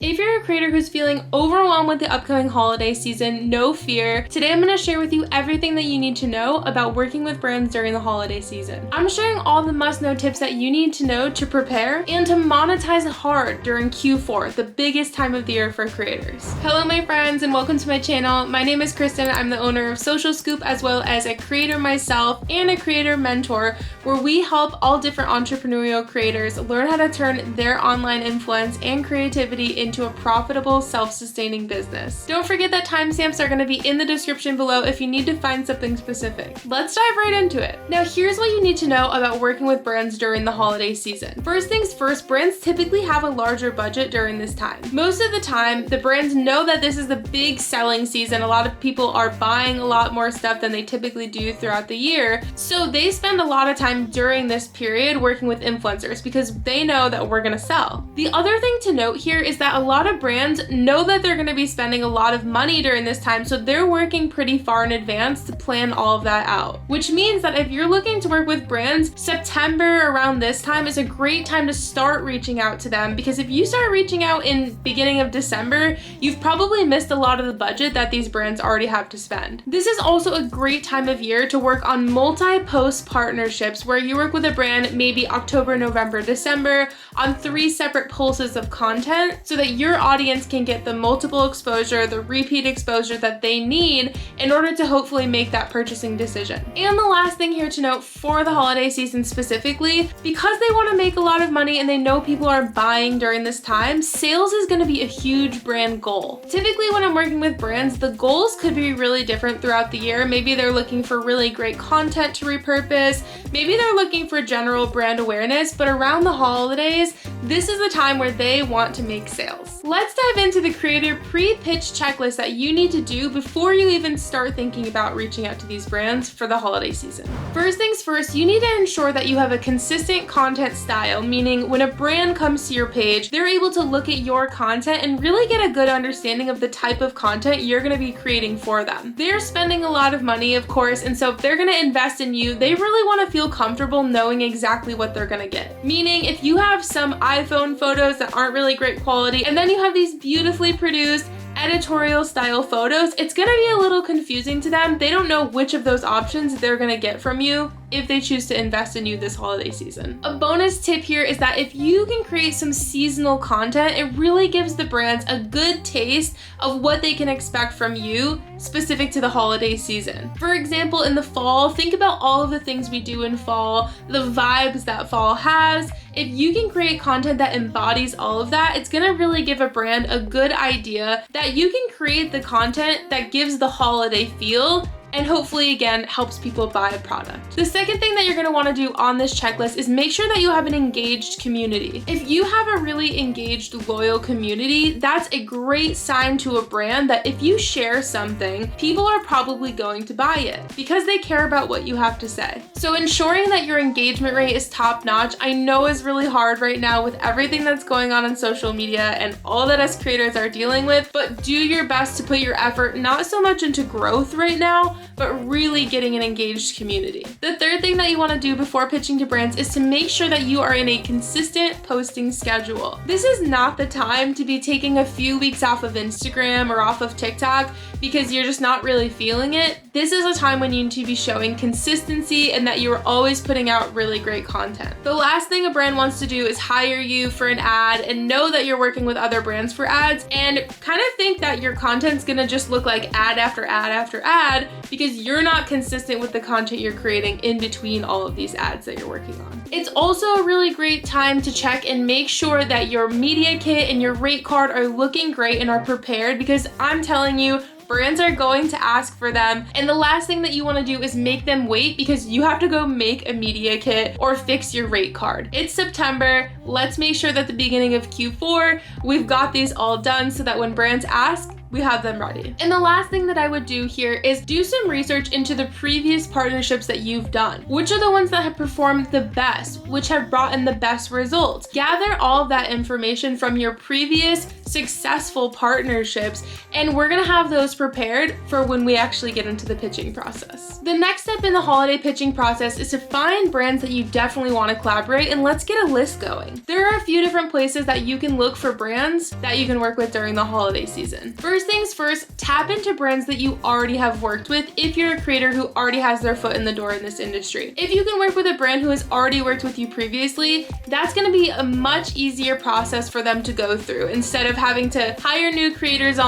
If you're a creator who's feeling overwhelmed with the upcoming holiday season, no fear. Today I'm going to share with you everything that you need to know about working with brands during the holiday season. I'm sharing all the must-know tips that you need to know to prepare and to monetize hard during Q4, the biggest time of the year for creators. Hello my friends and welcome to my channel. My name is Kristen. I'm the owner of Soulcial Scoop as well as a creator myself and a creator mentor where we help all different entrepreneurial creators learn how to turn their online influence and creativity into a profitable, self-sustaining business. Don't forget that timestamps are going to be in the description below if you need to find something specific. Let's dive right into it. Now here's what you need to know about working with brands during the holiday season. First things first, brands typically have a larger budget during this time. Most of the time, the brands know that this is the big selling season. A lot of people are buying a lot more stuff than they typically do throughout the year. So they spend a lot of time during this period working with influencers because they know that we're going to sell. The other thing to note here is that a lot of brands know that they're going to be spending a lot of money during this time, so they're working pretty far in advance to plan all of that out. Which means that if you're looking to work with brands, September around this time is a great time to start reaching out to them, because if you start reaching out in beginning of December, you've probably missed a lot of the budget that these brands already have to spend. This is also a great time of year to work on multi-post partnerships where you work with a brand maybe October, November, December on 3 separate pulses of content so that your audience can get the multiple exposure, the repeat exposure that they need in order to hopefully make that purchasing decision. And the last thing here to note for the holiday season specifically, because they want to make a lot of money and they know people are buying during this time, sales is going to be a huge brand goal. Typically when I'm working with brands, the goals could be really different throughout the year. Maybe they're looking for really great content to repurpose. Maybe they're looking for general brand awareness, but around the holidays, this is the time where they want to make sales. Let's dive into the creator pre-pitch checklist that you need to do before you even start thinking about reaching out to these brands for the holiday season. First things first, you need to ensure that you have a consistent content style, meaning when a brand comes to your page, they're able to look at your content and really get a good understanding of the type of content you're going to be creating for them. They're spending a lot of money, of course, and so if they're going to invest in you, they really want to feel comfortable knowing exactly what they're going to get. Meaning if you have some iPhone photos that aren't really great quality, and then you have these beautifully produced editorial style photos, it's gonna be a little confusing to them. They don't know which of those options they're gonna get from you if they choose to invest in you this holiday season. A bonus tip here is that if you can create some seasonal content, it really gives the brands a good taste of what they can expect from you specific to the holiday season. For example, in the fall, think about all of the things we do in fall, the vibes that fall has. If you can create content that embodies all of that, it's gonna really give a brand a good idea that you can create the content that gives the holiday feel and hopefully again helps people buy a product. The second thing that you're going to want to do on this checklist is make sure that you have an engaged community. If you have a really engaged, loyal community, that's a great sign to a brand that if you share something, people are probably going to buy it because they care about what you have to say. So ensuring that your engagement rate is top notch, I know is really hard right now with everything that's going on social media and all that us creators are dealing with, but do your best to put your effort not so much into growth right now, but really getting an engaged community. The third thing that you want to do before pitching to brands is to make sure that you are in a consistent posting schedule. This is not the time to be taking a few weeks off of Instagram or off of TikTok because you're just not really feeling it. This is a time when you need to be showing consistency and that you're always putting out really great content. The last thing a brand wants to do is hire you for an ad and know that you're working with other brands for ads and kind of think that your content's gonna just look like ad after ad after ad because you're not consistent with the content you're creating in between all of these ads that you're working on. It's also a really great time to check and make sure that your media kit and your rate card are looking great and are prepared, because I'm telling you, brands are going to ask for them. And the last thing that you want to do is make them wait because you have to go make a media kit or fix your rate card. It's September. Let's make sure that at the beginning of Q4, we've got these all done so that when brands ask, we have them ready. And the last thing that I would do here is do some research into the previous partnerships that you've done. Which are the ones that have performed the best, which have brought in the best results. Gather all of that information from your previous successful partnerships, and we're gonna have those prepared for when we actually get into the pitching process. The next step in the holiday pitching process is to find brands that you definitely want to collaborate, and let's get a list going. There are a few different places that you can look for brands that you can work with during the holiday season. First things first, tap into brands that you already have worked with if you're a creator who already has their foot in the door in this industry. If you can work with a brand who has already worked with you previously, that's gonna be a much easier process for them to go through instead of having to hire new creators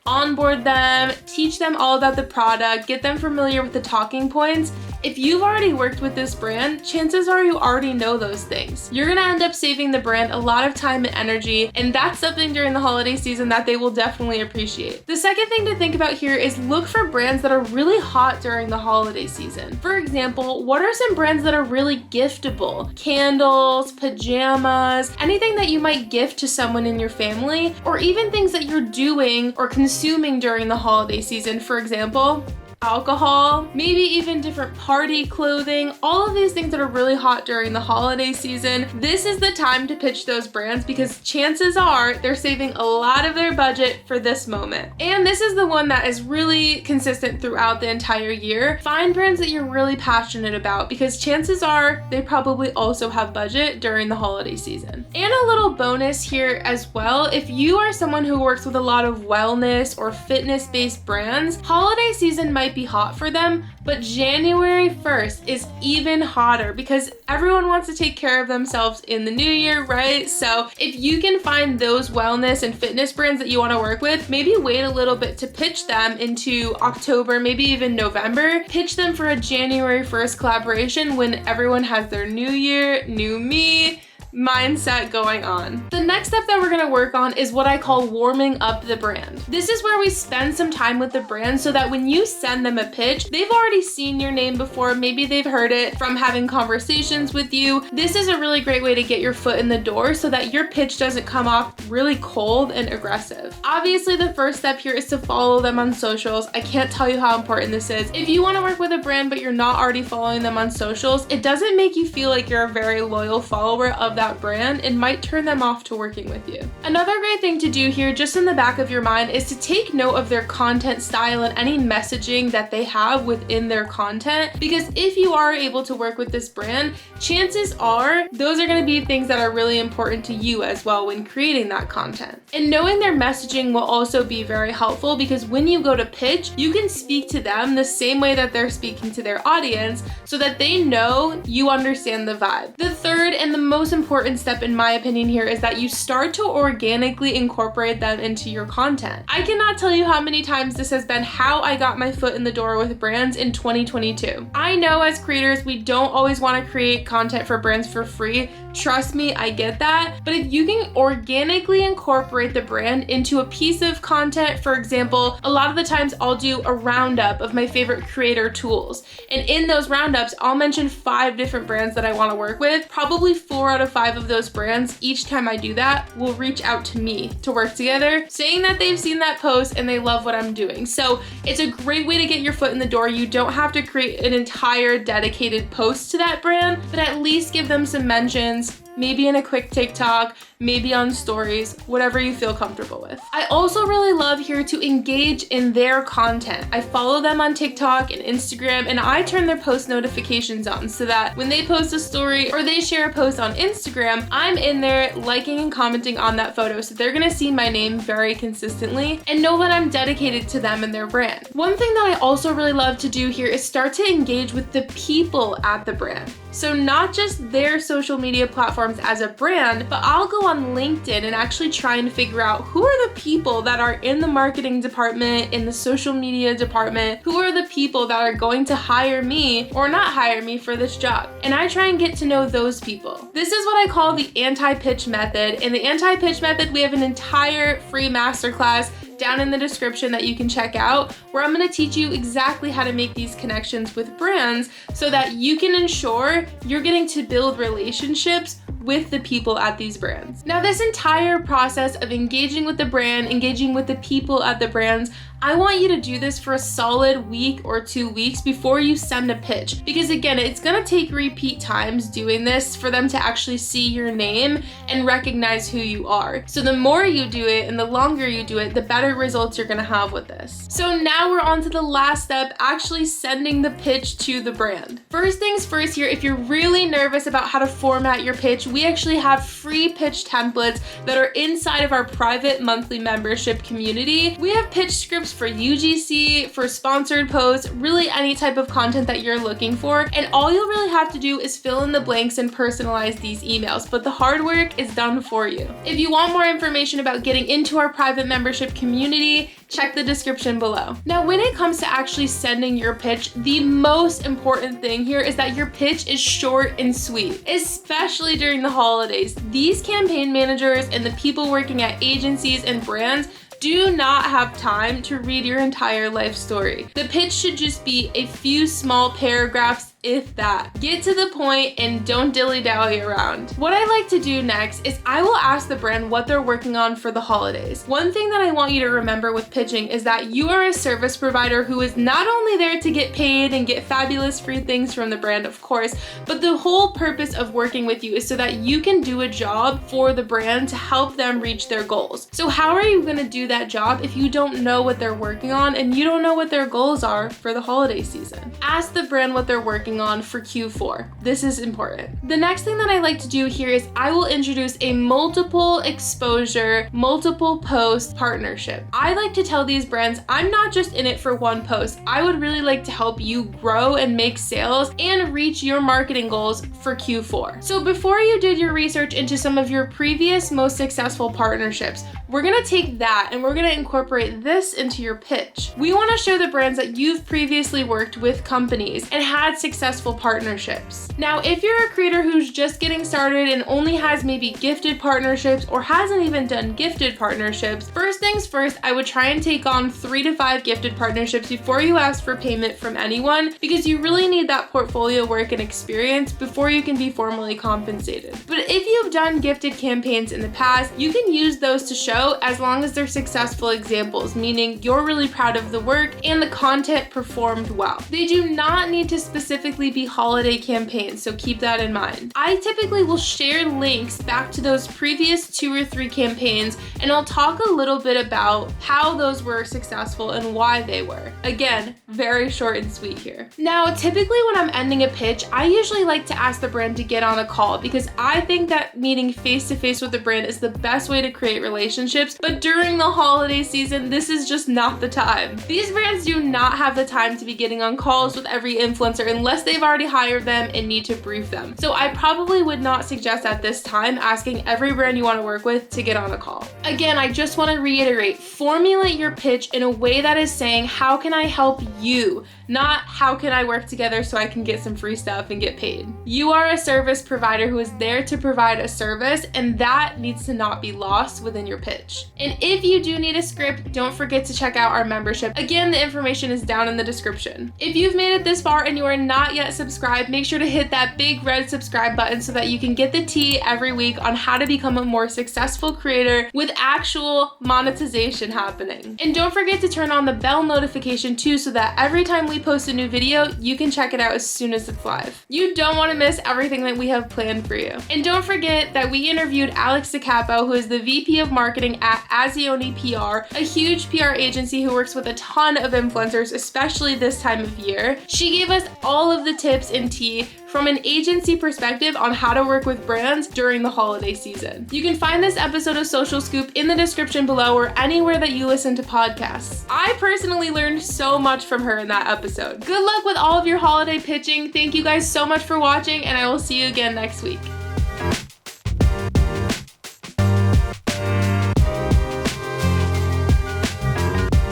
onboard them, teach them all about the product, get them familiar with the talking points. If you've already worked with this brand, chances are you already know those things. You're gonna end up saving the brand a lot of time and energy, and that's something during the holiday season that they will definitely appreciate. The second thing to think about here is look for brands that are really hot during the holiday season. For example, what are some brands that are really giftable? Candles, pajamas, anything that you might gift to someone in your family, or even things that you're doing or consuming during the holiday season. For example, alcohol, maybe even different party clothing, all of these things that are really hot during the holiday season. This is the time to pitch those brands because chances are they're saving a lot of their budget for this moment. And this is the one that is really consistent throughout the entire year. Find brands that you're really passionate about because chances are they probably also have budget during the holiday season. And a little bonus here as well, if you are someone who works with a lot of wellness or fitness-based brands, holiday season might be hot for them, but January 1st is even hotter because everyone wants to take care of themselves in the new year, right? So if you can find those wellness and fitness brands that you want to work with, maybe wait a little bit to pitch them into October, maybe even November. Pitch them for a January 1st collaboration when everyone has their new year, new me mindset going on. The next step that we're gonna work on is what I call warming up the brand. This is where we spend some time with the brand so that when you send them a pitch, they've already seen your name before, maybe they've heard it from having conversations with you. This is a really great way to get your foot in the door so that your pitch doesn't come off really cold and aggressive. Obviously, the first step here is to follow them on socials. I can't tell you how important this is. If you wanna work with a brand but you're not already following them on socials, it doesn't make you feel like you're a very loyal follower of that brand. It might turn them off to working with you. Another great thing to do here, just in the back of your mind, is to take note of their content style and any messaging that they have within their content, because if you are able to work with this brand, chances are those are going to be things that are really important to you as well when creating that content. And knowing their messaging will also be very helpful because when you go to pitch, you can speak to them the same way that they're speaking to their audience so that they know you understand the vibe. The third and the most important step in my opinion here is that you start to organically incorporate them into your content. I cannot tell you how many times this has been how I got my foot in the door with brands in 2022. I know as creators, we don't always want to create content for brands for free. Trust me, I get that. But if you can organically incorporate the brand into a piece of content, for example, a lot of the times I'll do a roundup of my favorite creator tools. And in those roundups, I'll mention 5 different brands that I want to work with. Probably 4 out of 5 of those brands, each time I do that, will reach out to me to work together, saying that they've seen that post and they love what I'm doing. So it's a great way to get your foot in the door. You don't have to create an entire dedicated post to that brand, but at least give them some mentions, maybe in a quick TikTok, maybe on stories, whatever you feel comfortable with. I also really love here to engage in their content. I follow them on TikTok and Instagram, and I turn their post notifications on so that when they post a story or they share a post on Instagram, I'm in there liking and commenting on that photo. So they're gonna see my name very consistently and know that I'm dedicated to them and their brand. One thing that I also really love to do here is start to engage with the people at the brand. So not just their social media platforms as a brand, but I'll go on LinkedIn and actually try and figure out who are the people that are in the marketing department, in the social media department, who are the people that are going to hire me or not hire me for this job. And I try and get to know those people. This is what I call the anti-pitch method. In the anti-pitch method, we have an entire free masterclass down in the description that you can check out, where I'm gonna teach you exactly how to make these connections with brands so that you can ensure you're getting to build relationships with the people at these brands. Now, this entire process of engaging with the brand, engaging with the people at the brands, I want you to do this for a solid week or 2 weeks before you send a pitch. Because again, it's gonna take repeat times doing this for them to actually see your name and recognize who you are. So the more you do it and the longer you do it, the better results you're gonna have with this. So now we're on to the last step, actually sending the pitch to the brand. First things first here, if you're really nervous about how to format your pitch, we actually have free pitch templates that are inside of our private monthly membership community. We have pitch scripts for UGC, for sponsored posts, really any type of content that you're looking for. And all you'll really have to do is fill in the blanks and personalize these emails, but the hard work is done for you. If you want more information about getting into our private membership community, check the description below. Now, when it comes to actually sending your pitch, the most important thing here is that your pitch is short and sweet, especially during the holidays. These campaign managers and the people working at agencies and brands do not have time to read your entire life story. The pitch should just be a few small paragraphs, if that. Get to the point and don't dilly-dally around. What I like to do next is I will ask the brand what they're working on for the holidays. One thing that I want you to remember with pitching is that you are a service provider who is not only there to get paid and get fabulous free things from the brand, of course, but the whole purpose of working with you is so that you can do a job for the brand to help them reach their goals. So how are you gonna do that job if you don't know what they're working on and you don't know what their goals are for the holiday season? Ask the brand what they're working on for Q4. This is important. The next thing that I like to do here is I will introduce a multiple exposure, multiple post partnership. I like to tell these brands, I'm not just in it for one post. I would really like to help you grow and make sales and reach your marketing goals for Q4. So before you did your research into some of your previous most successful partnerships, we're gonna take that and we're gonna incorporate this into your pitch. We wanna show the brands that you've previously worked with companies and had successful partnerships. Now, if you're a creator who's just getting started and only has maybe gifted partnerships or hasn't even done gifted partnerships, first things first, I would try and take on 3 to 5 gifted partnerships before you ask for payment from anyone, because you really need that portfolio work and experience before you can be formally compensated. But if you've done gifted campaigns in the past, you can use those to show as long as they're successful examples, meaning you're really proud of the work and the content performed well. They do not need to specifically be holiday campaigns, so keep that in mind. I typically will share links back to those previous 2 or 3 campaigns, and I'll talk a little bit about how those were successful and why they were. Again, very short and sweet here. Now, typically when I'm ending a pitch, I usually like to ask the brand to get on a call because I think that meeting face-to-face with the brand is the best way to create relationships, but during the holiday season, this is just not the time. These brands do not have the time to be getting on calls with every influencer unless they've already hired them and need to brief them. So I probably would not suggest at this time asking every brand you want to work with to get on a call. Again, I just want to reiterate, formulate your pitch in a way that is saying, how can I help you? Not how can I work together so I can get some free stuff and get paid. You are a service provider who is there to provide a service, and that needs to not be lost within your pitch. And if you do need a script, don't forget to check out our membership. Again, the information is down in the description. If you've made it this far and you are not yet subscribed, make sure to hit that big red subscribe button so that you can get the tea every week on how to become a more successful creator with actual monetization happening. And don't forget to turn on the bell notification too so that every time we post a new video, you can check it out as soon as it's live. You don't want to miss everything that we have planned for you. And don't forget that we interviewed Alex DiCapo, who is the VP of Marketing at Azioni PR, a huge PR agency who works with a ton of influencers, especially this time of year. She gave us all of the tips and tea from an agency perspective on how to work with brands during the holiday season. You can find this episode of Social Scoop in the description below or anywhere that you listen to podcasts. I personally learned so much from her in that episode. Good luck with all of your holiday pitching. Thank you guys so much for watching, and I will see you again next week.